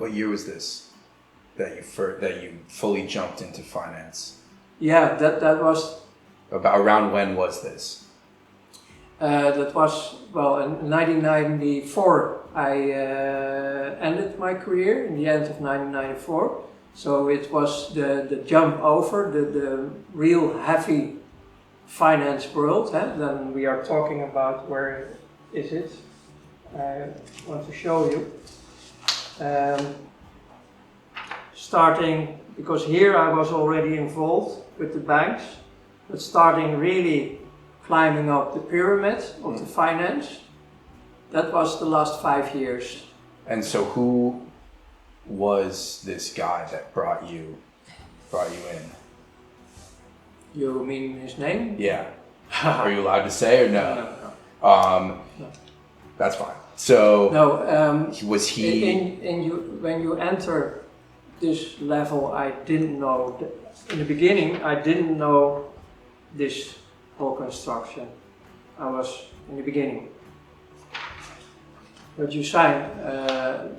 What year was this that you fully jumped into finance? Yeah, that was. About around when was this? That was, well, in 1994 I ended my career, in the end of 1994. So it was the jump over, the real heavy finance world. Then we are talking about, where is it? I want to show you. Starting, because here I was already involved with the banks, but starting really climbing up the pyramid of the finance, that was the last 5 years. And so who was this guy that brought you in? You mean his name? Yeah. Are you allowed to say or no? No. That's fine. So no. Was he? When you enter this level, I didn't know. In the beginning, I didn't know this whole construction. I was in the beginning. But you sign a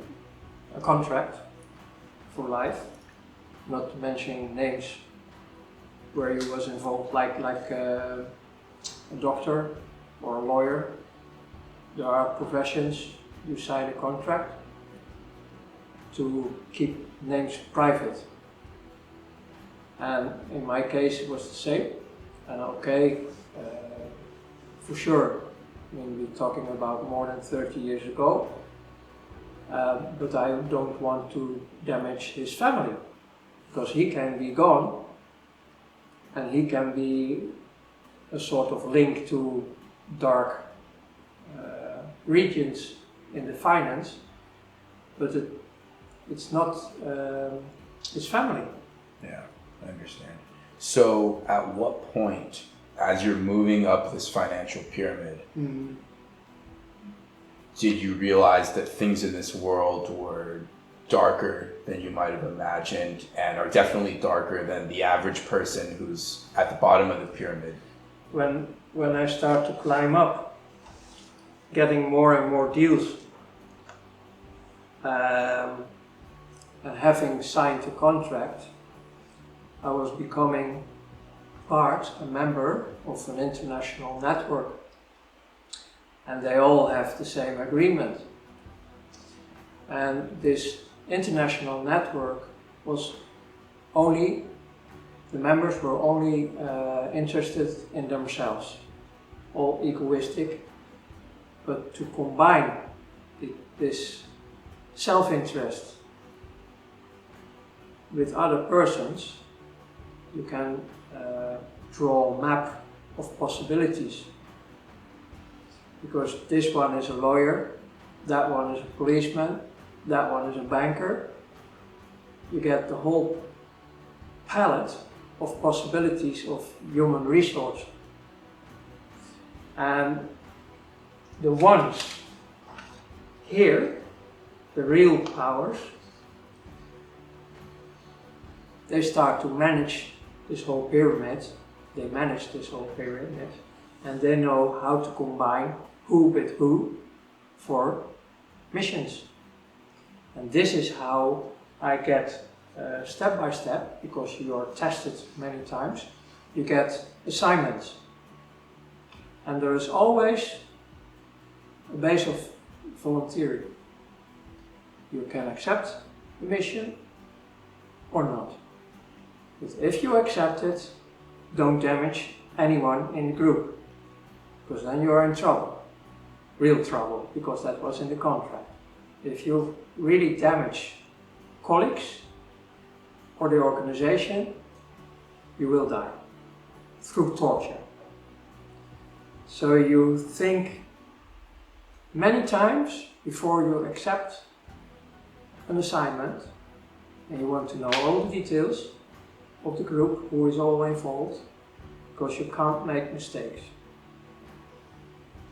contract for life, not mentioning names where you was involved, like a doctor or a lawyer. There are professions, you sign a contract to keep names private. And in my case it was the same. And for sure, I mean, we're talking about more than 30 years ago, but I don't want to damage his family, because he can be gone and he can be a sort of link to dark regions in the finance, but it's not his family. Yeah, I understand. So at what point, as you're moving up this financial pyramid, did you realize that things in this world were darker than you might have imagined, and are definitely darker than the average person who's at the bottom of the pyramid? When I start to climb up, getting more and more deals, and having signed a contract, I was becoming a member of an international network, and they all have the same agreement. And this international network was only, the members were only interested in themselves, all egoistic, but to combine this self-interest with other persons, you can draw a map of possibilities. Because this one is a lawyer, that one is a policeman, that one is a banker. You get the whole palette of possibilities of human resource. And the ones here, the real powers, they start to manage this whole pyramid. They manage this whole pyramid, and they know how to combine who with who for missions. And this is how I get step by step, because you are tested many times, you get assignments. And there is always a base of volunteering. You can accept the mission or not. But if you accept it, don't damage anyone in the group, because then you are in trouble, real trouble, because that was in the contract. If you really damage colleagues or the organization, you will die through torture. So you think many times before you accept an assignment, and you want to know all the details of the group, who is all involved, because you can't make mistakes.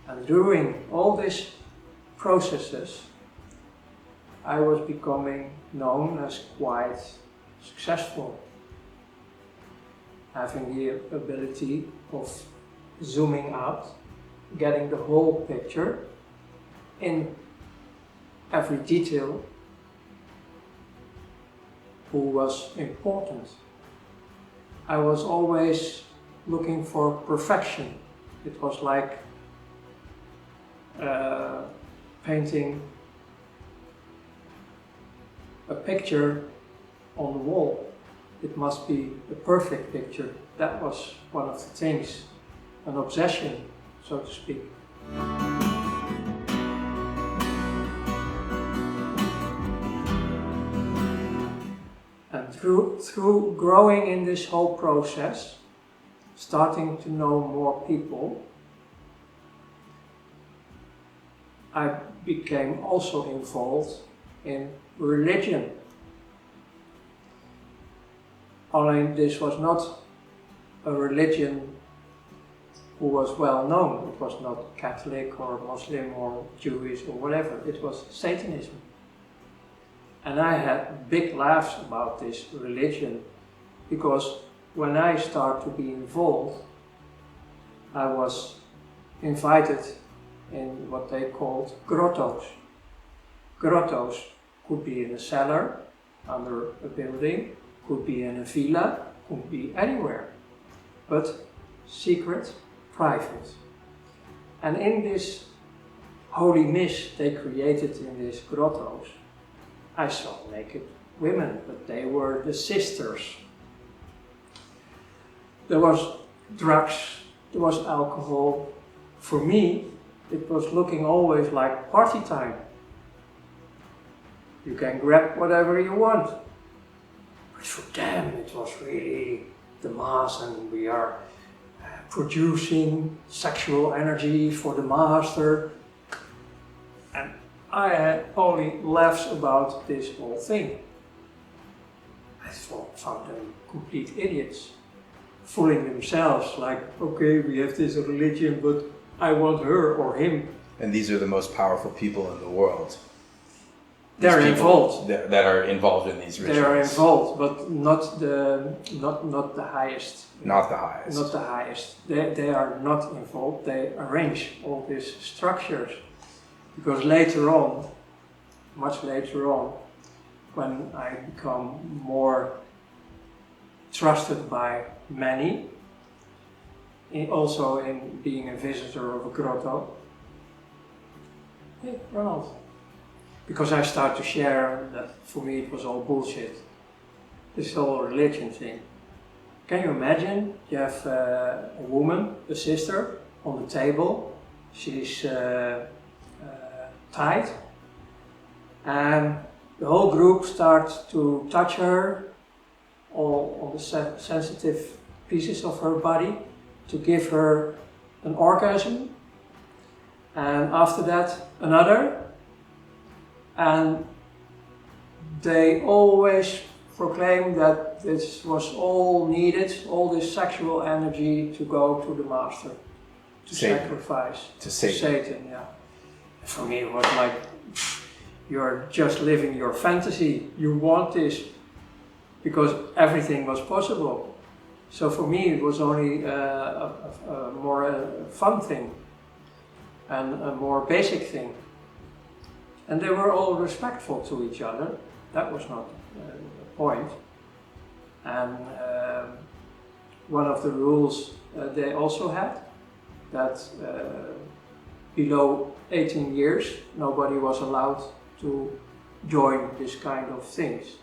And during all these processes, I was becoming known as quite successful, having the ability of zooming out, getting the whole picture in every detail, who was important. I was always looking for perfection. It was like painting a picture on the wall. It must be a perfect picture. That was one of the things, an obsession, so to speak. And through growing in this whole process, starting to know more people, I became also involved in religion. Only this was not a religion who was well known. It was not Catholic or Muslim or Jewish or whatever. It was Satanism. And I had big laughs about this religion because when I started to be involved, I was invited in what they called grottos. Grottos could be in a cellar, under a building, could be in a villa, could be anywhere, but secret, private. And in this holy mist they created in these grottos, I saw naked women, but they were the sisters. There was drugs, there was alcohol. For me, it was looking always like party time. You can grab whatever you want. But for them, it was really the mass, and we are producing sexual energy for the master. And I had only laughs about this whole thing. I found them complete idiots, fooling themselves like, okay, we have this religion, but I want her or him. And these are the most powerful people in the world. They're involved. That are involved in these rituals. They are involved, but not the highest. Not the highest. Not the highest. They are not involved. They arrange all these structures. Because later on, much later on, when I become more trusted by many, also in being a visitor of a grotto, hey, Ronald. Because I start to share that for me it was all bullshit. This whole religion thing. Can you imagine? You have a woman, a sister, on the table. She's tied. And the whole group starts to touch her, all on the sensitive pieces of her body, to give her an orgasm. And after that, another. And they always proclaim that this was all needed, all this sexual energy to go to the master, to Satan. sacrifice. To Satan. Yeah. For me it was like, you're just living your fantasy, you want this, because everything was possible. So for me it was only a more fun thing, and a more basic thing. And they were all respectful to each other. That was not the point. And one of the rules they also had, that below 18 years nobody was allowed to join this kind of things.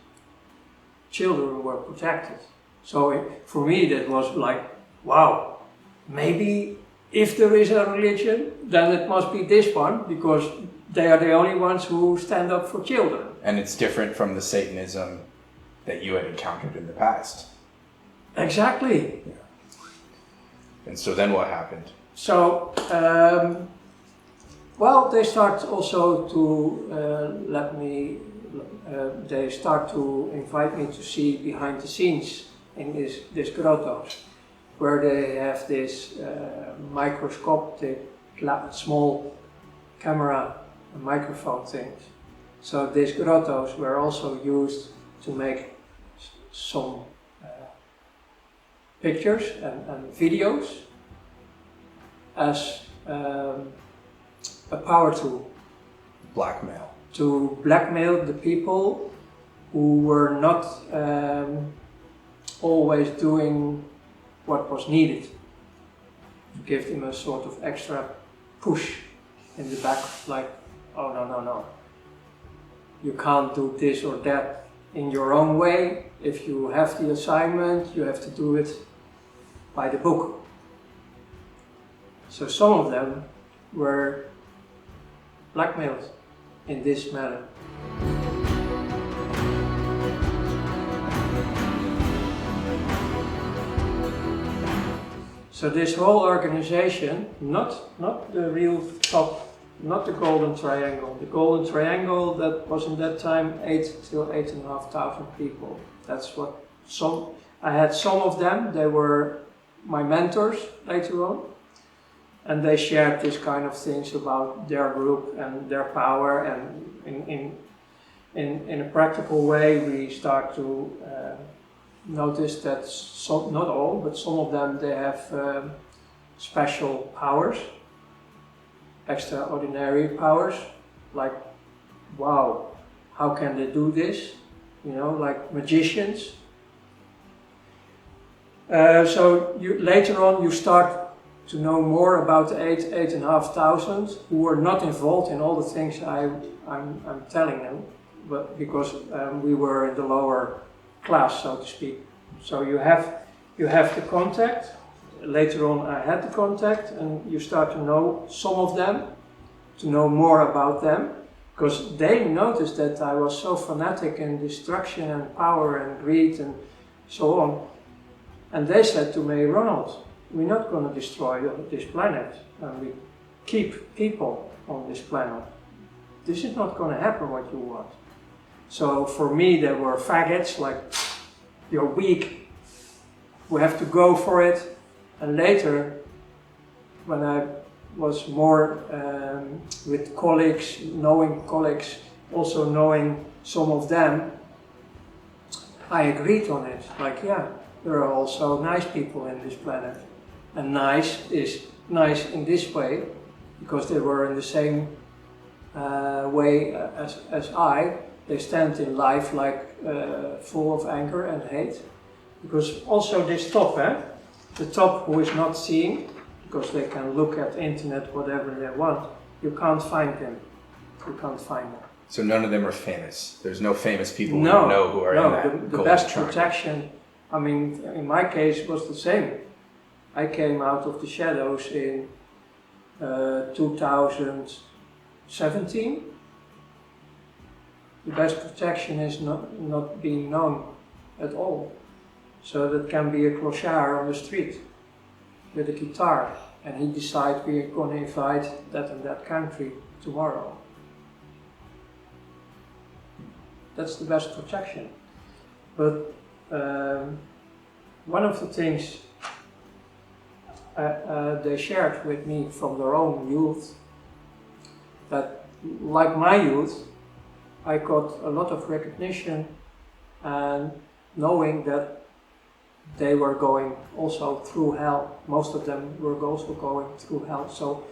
Children were protected. So for me that was like, wow, maybe if there is a religion, then it must be this one, because they are the only ones who stand up for children. And it's different from the Satanism that you had encountered in the past. Exactly. Yeah. And so then what happened? So, well, they start also to they start to invite me to see behind the scenes in this grottos, where they have this microscopic small camera and microphone things. So these grottos were also used to make some pictures and videos as a power tool. Blackmail. To blackmail the people who were not always doing what was needed, to give them a sort of extra push in the back, like, oh no, you can't do this or that in your own way. If you have the assignment, you have to do it by the book. So some of them were blackmailed in this manner. So this whole organization, not the real top, not the Golden Triangle. The Golden Triangle, that was in that time 8 to 8,500 people. That's what I had some of them, they were my mentors later on. And they shared this kind of things about their group and their power, and in a practical way we start to notice that some, not all, but some of them, they have special powers, extraordinary powers, like, wow, how can they do this? You know, like magicians. So later on you start to know more about the 8,500 who were not involved in all the things I'm telling them, but because we were in the lower class, so to speak. So you have the contact. Later on I had the contact, and you start to know some of them, to know more about them, because they noticed that I was so fanatic in destruction and power and greed and so on. And they said to me, Ronald, we're not going to destroy this planet, and we keep people on this planet. This is not going to happen what you want. So for me they were faggots, like, you're weak, we have to go for it. And later, when I was more with colleagues, knowing colleagues, also knowing some of them, I agreed on it. Like, yeah, there are also nice people in this planet. And nice is nice in this way, because they were in the same way as I. They stand in life like full of anger and hate. Because also this top, the top who is not seeing, because they can look at internet whatever they want, you can't find them. You can't find them. So none of them are famous. There's no famous people who are in that the best protection, I mean, in my case was the same. I came out of the shadows in 2017. The best protection is not being known at all. So that can be a clochard on the street with a guitar, and he decides we're going to invite that and that country tomorrow. That's the best protection. But one of the things they shared with me from their own youth, that like my youth, I got a lot of recognition, and knowing that they were going also through hell. Most of them were also going through hell. So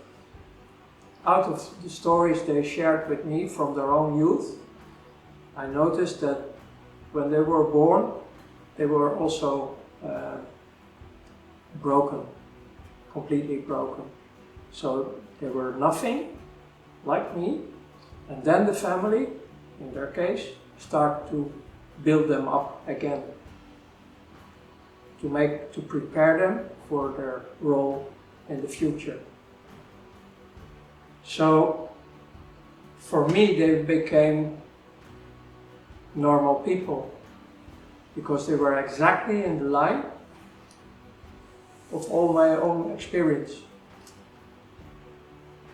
out of the stories they shared with me from their own youth, I noticed that when they were born, they were also broken, completely broken. So they were nothing, like me, and then the family, in their case, start to build them up again, to prepare them for their role in the future. So for me they became normal people, because they were exactly in the line of all my own experience.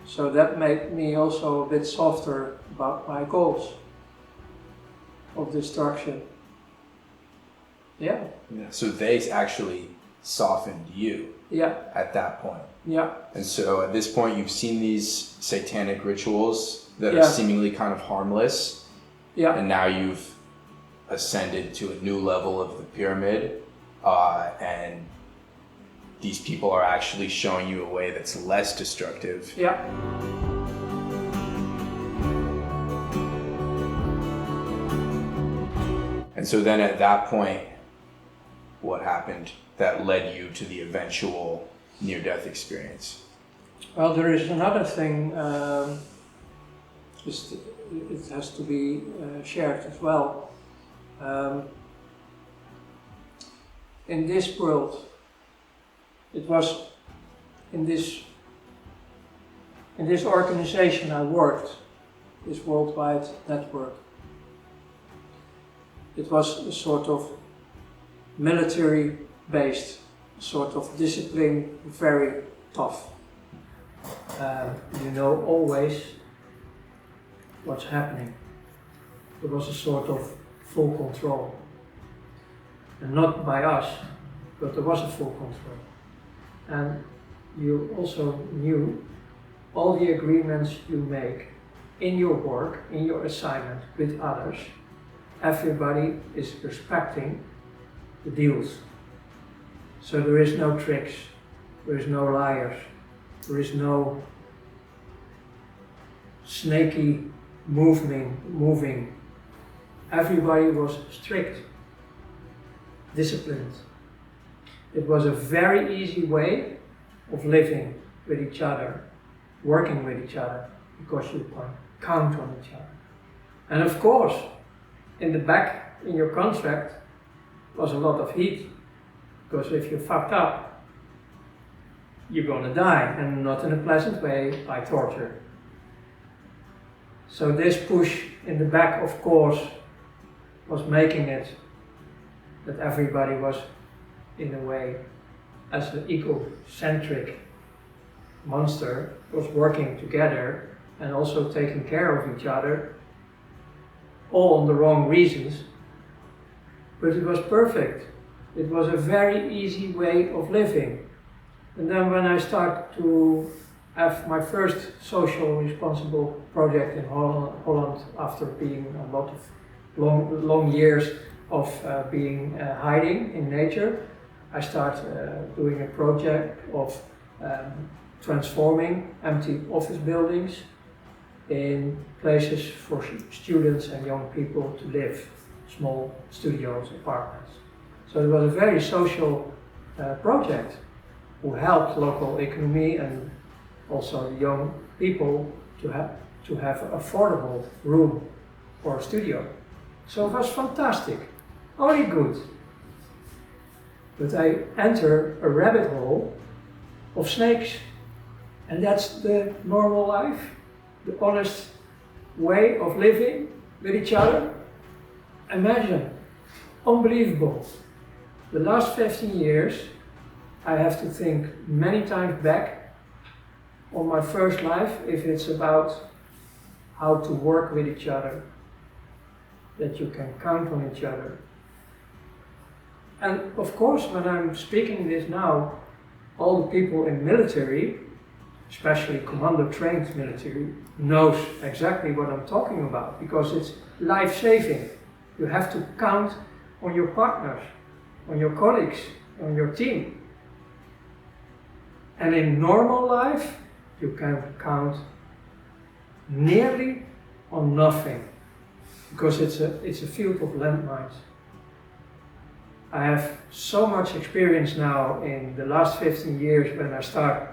So that made me also a bit softer about my goals of destruction. Yeah. So they actually softened you at that point. Yeah. And so at this point you've seen these satanic rituals that are seemingly kind of harmless. Yeah. And now you've ascended to a new level of the pyramid, and these people are actually showing you a way that's less destructive. Yeah. And so then at that point, what happened that led you to the eventual near-death experience? Well, there is another thing, it has to be shared as well. In this world, it was in this organization I worked, this worldwide network. It was a sort of military-based, sort of discipline, very tough. You know always what's happening. There was a sort of full control. And not by us, but there was a full control. And you also knew all the agreements you make in your work, in your assignment with others. Everybody is respecting the deals. So there is no tricks, there is no liars, there is no snaky moving. Everybody was strict, disciplined. It was a very easy way of living with each other, working with each other, because you can count on each other. And of course, in the back, in your contract, was a lot of heat, because if you fucked up, you're gonna die, and not in a pleasant way, by torture. So this push in the back, of course, was making it that everybody was, in a way, as an egocentric monster, was working together and also taking care of each other, all on the wrong reasons. But it was perfect. It was a very easy way of living. And then when I started to have my first social responsible project in Holland after being a lot of long years of being hiding in nature, I started doing a project of transforming empty office buildings in places for students and young people to live, small studios, apartments. So it was a very social project who helped local economy and also the young people to have affordable room for a studio. So it was fantastic, only good. But I enter a rabbit hole of snakes, and that's the normal life, the honest way of living with each other. Imagine, unbelievable. The last 15 years, I have to think many times back on my first life, if it's about how to work with each other, that you can count on each other. And of course, when I'm speaking this now, all the people in military, especially commando-trained military, knows exactly what I'm talking about, because it's life-saving. You have to count on your partners, on your colleagues, on your team. And in normal life, you can count nearly on nothing, because it's a field of landmines. I have so much experience now in the last 15 years when I start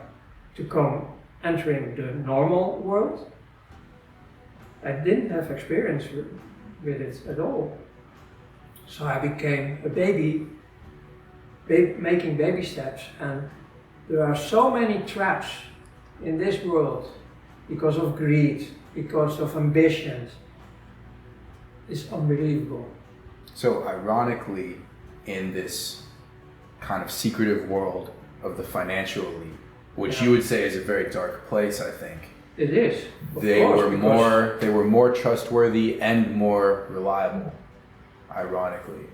to come entering the normal world. I didn't have experience with it at all. So I became a baby, making baby steps, and there are so many traps in this world because of greed, because of ambitions. It's unbelievable. So ironically, in this kind of secretive world of the financial elite, which you would say is a very dark place, I think. It is. They were more trustworthy and more reliable, ironically.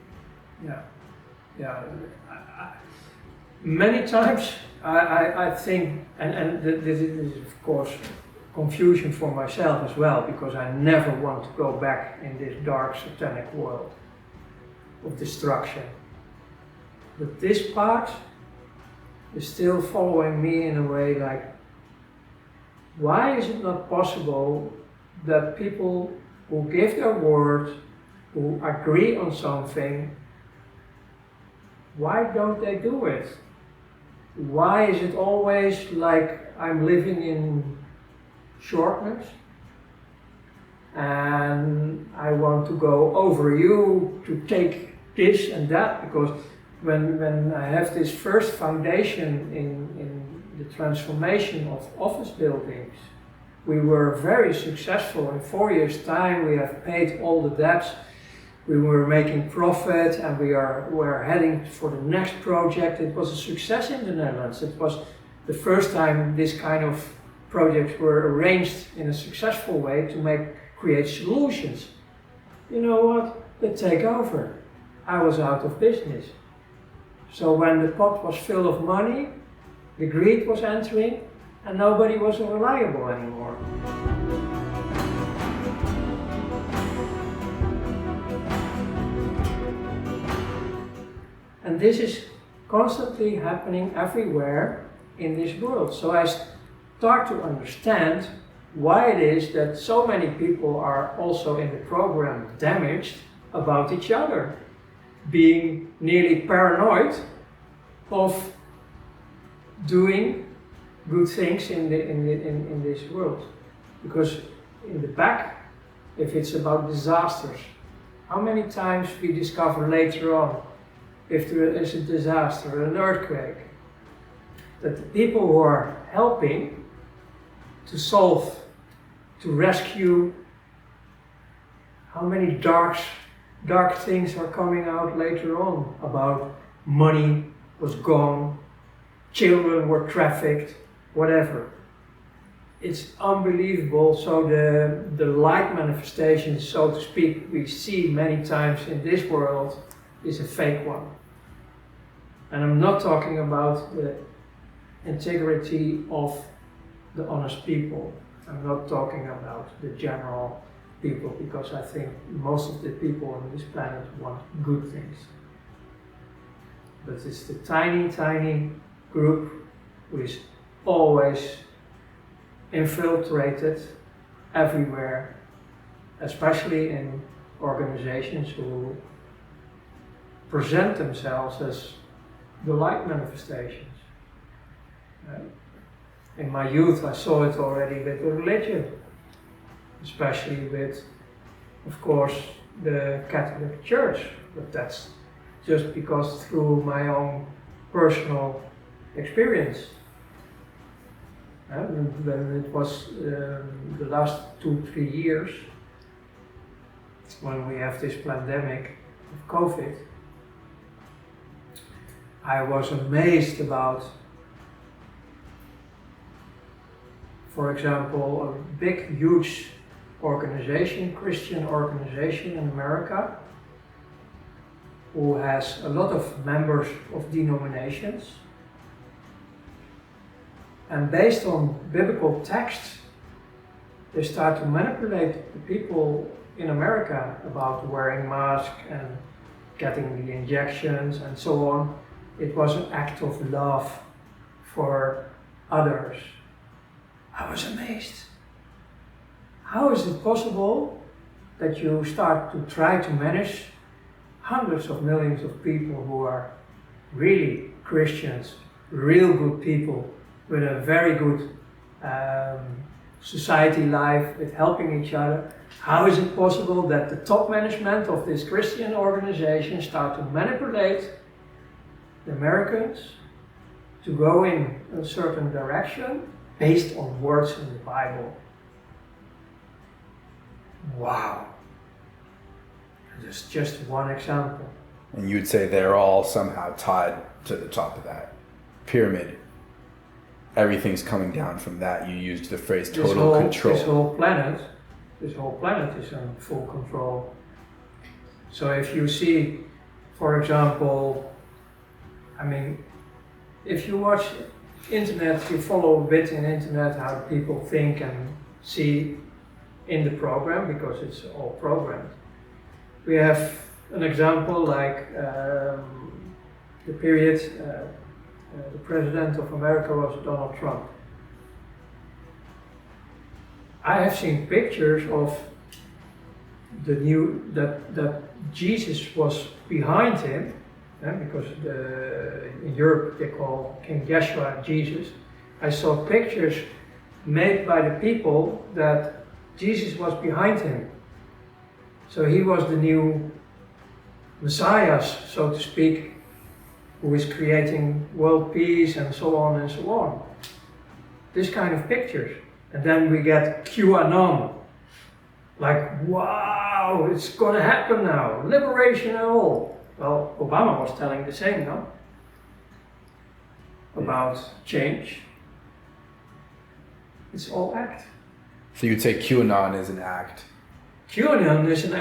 Yeah. Many times I think, and this is of course confusion for myself as well, because I never want to go back in this dark satanic world of destruction. But this part is still following me in a way like, why is it not possible that people who give their word, who agree on something, why don't they do it? Why is it always like I'm living in shortness and I want to go over you to take this and that? Because when I have this first foundation in the transformation of office buildings, we were very successful. In 4 years' time we have paid all the debts. We were making profit and we're heading for the next project. It was a success in the Netherlands. It was the first time this kind of projects were arranged in a successful way to create solutions. You know what? They take over. I was out of business. So when the pot was full of money, the greed was entering and nobody was reliable anymore. And this is constantly happening everywhere in this world. So I start to understand why it is that so many people are also in the program damaged about each other, being nearly paranoid of doing good things in this world. Because in the back, if it's about disasters, how many times we discover later on, if there is a disaster, an earthquake, that the people who are helping to solve, to rescue, how many dark things are coming out later on about money was gone, children were trafficked, whatever. It's unbelievable. So the light manifestation, so to speak, we see many times in this world is a fake one. And I'm not talking about the integrity of the honest people. I'm not talking about the general people, because I think most of the people on this planet want good things. But it's the tiny group who is always infiltrated everywhere, especially in organizations who present themselves as the light manifestations. In my youth I saw it already with religion, especially with, of course, the Catholic Church, but that's just because through my own personal experience. When it was the last 2-3 years, when we have this pandemic of COVID, I was amazed about, for example, a big, huge organization, Christian organization in America, who has a lot of members of denominations. And based on biblical texts, they start to manipulate the people in America about wearing masks and getting the injections and so on. It was an act of love for others. I was amazed. How is it possible that you start to try to manage hundreds of millions of people who are really Christians, real good people, with a very good society life, with helping each other? How is it possible that the top management of this Christian organization start to manipulate the Americans to go in a certain direction based on words in the Bible? Wow. That's just one example. And you'd say they're all somehow tied to the top of that pyramid. Everything's coming down from that. You used the phrase total control. This whole planet is in full control. So if you see, for example, I mean, if you watch internet, you follow a bit in internet how people think and see in the program, because it's all programmed. We have an example like the period the President of America was Donald Trump. I have seen pictures of that Jesus was behind him, because in Europe they call King Yeshua Jesus. I saw pictures made by the people that Jesus was behind him. So he was the new Messiah, so to speak, who is creating world peace and so on and so on. This kind of pictures. And then we get QAnon. Like, wow, it's gonna happen now, liberation and all. Well, Obama was telling the same, no? About change. It's all act. So you'd say QAnon is an act? QAnon is an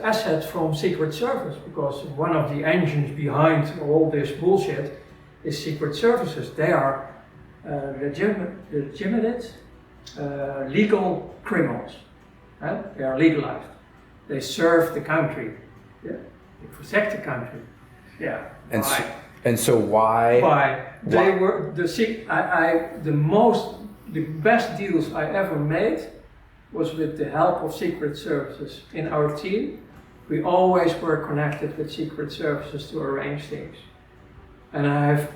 asset from Secret Service, because one of the engines behind all this bullshit is Secret Services. They are legitimate, legal criminals. They are legalized. They serve the country. Yeah. They protect the country. Yeah. And so why? Why? They were the best deals I ever made was with the help of Secret Services. In our team, we always were connected with Secret Services to arrange things. And I have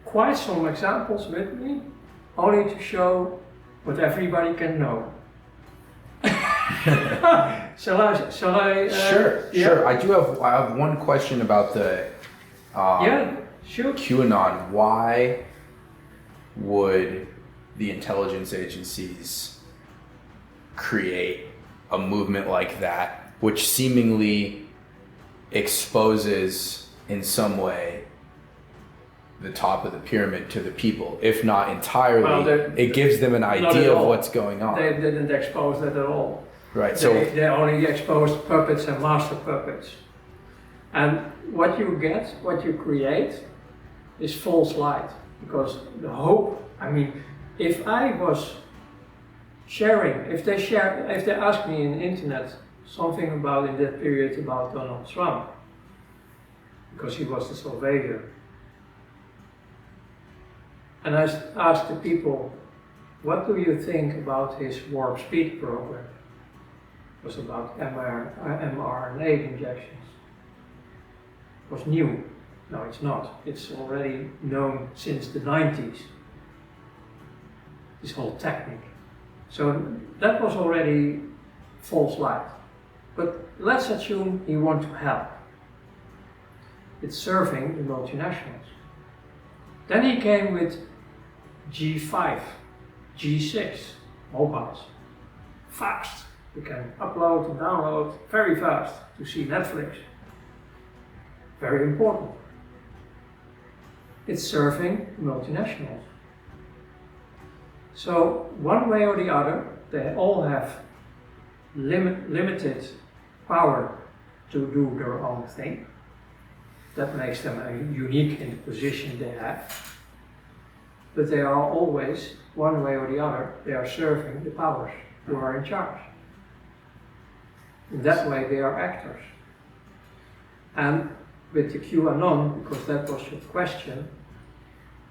quite some examples with me, only to show what everybody can know. Shall I? Sure. I have one question about the QAnon. Why would the intelligence agencies create a movement like that, which seemingly exposes in some way the top of the pyramid to the people, if not entirely? Well, it gives them an idea of what's going on. They didn't expose that at all. Right. They only exposed puppets and master puppets. And what you create is false light. Because the hope, if I was sharing, if they asked me in the internet something about in that period about Donald Trump, because he was the salvator, and I asked the people, what do you think about his warp speed program? It was about mRNA injections. It was new. No, it's not. It's already known since the 90s. This whole technique. So that was already false light. But let's assume he wants to help. It's serving the multinationals. Then he came with G5, G6 mobiles. Fast. You can upload and download very fast to see Netflix. Very important. It's serving multinationals. So one way or the other, they all have limited power to do their own thing. That makes them unique in the position they have. But they are always, one way or the other, they are serving the powers who are in charge. In that way they are actors. And with the QAnon, because that was your question,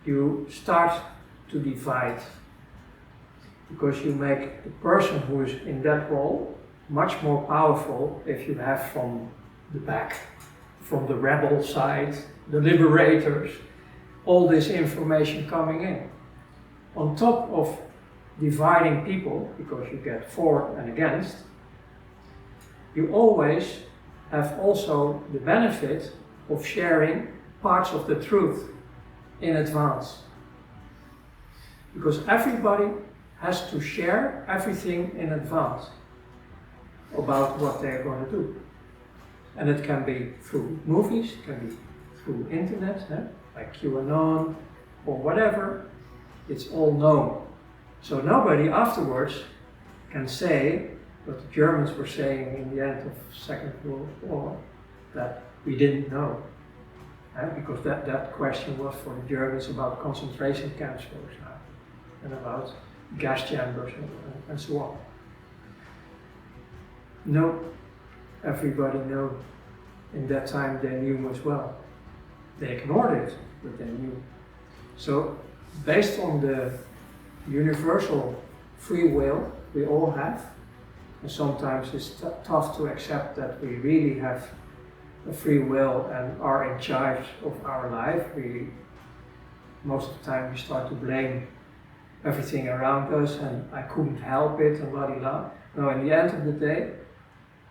you start to divide, because you make the person who is in that role much more powerful if you have from the back, from the rebel side, the liberators, all this information coming in. On top of dividing people, because you get for and against, you always have also the benefit of sharing parts of the truth in advance. Because everybody has to share everything in advance about what they're going to do. And it can be through movies, it can be through internet, like QAnon or whatever. It's all known. So nobody afterwards can say what the Germans were saying in the end of the Second World War, that we didn't know. Because that question was for the Germans about concentration camps, for example, and about gas chambers and so on. No, everybody knew. In that time they knew as well. They ignored it, but they knew. So, based on the universal free will we all have, And sometimes it's tough to accept that we really have a free will and are in charge of our life. Most of the time we start to blame everything around us and I couldn't help it and blah blah blah. No, in the end of the day,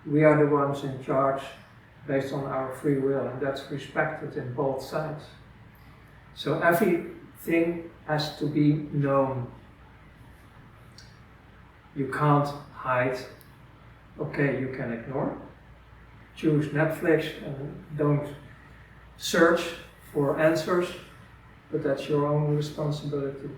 we are the ones in charge based on our free will, and that's respected in both sides. So everything has to be known. You can't hide. Okay, you can ignore. Choose Netflix and don't search for answers, but that's your own responsibility.